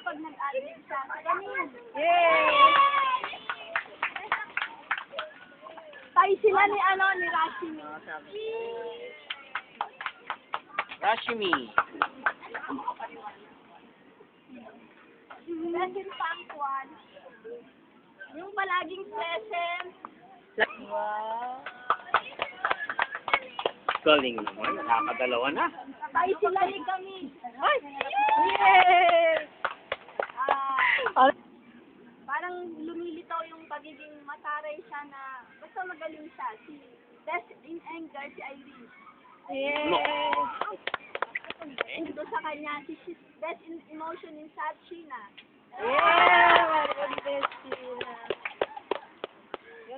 pag nag-admit siya. Ganun. Yay! Tayo sila ni ni Rashimi. Rashimi. Present punctual. Yung palaging present. Wow. Galing naman. Nakakadalawa na. Tayo sila ni kami. Ay! Yay! Parang lumilitaw yung pagiging mataray siya na basta magaling siya. Si Best in Anger, si Irene. Yay! Ito sa kanya, si Best in Emotion in Sad Sheena. Yeah!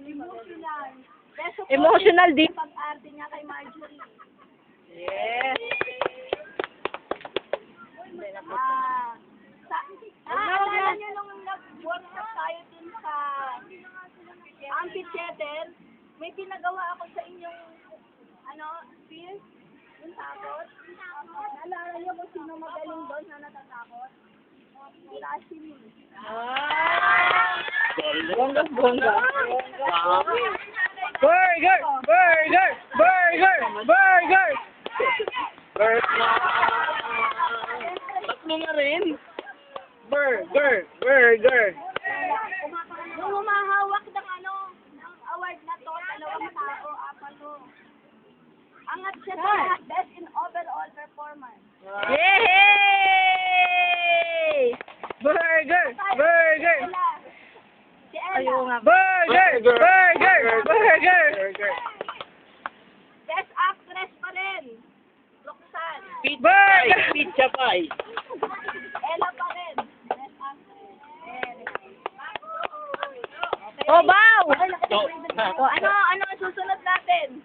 Emotional. Best of Emotional din. pag-arte niya kay Marjorie. Yes! Alala niyo nung nag-workshop tayo dun sa amphitheater, may pinagawa ako sa inyong, speech? Yung takot? Naalala niyo kung sino magaling doon na natatakot? Si Rashimi. Bongga, bongga. Dami. Burger! Burger! Burger! Burger! Tatlo na rin. Burger! Burger! Nung humahawak ng ng award na to, 2 tao, 4. Angat siya sa lahat, best in overall performance. Yay! Burger! Burger! Si Ella. Ayaw nga. Burger! Burger! Burger! Best actress pa rin. Roxanne. Pizza pie. Pizza pie. Ella pa rin. Best actress. Oh, wow! Ano ang susunod natin?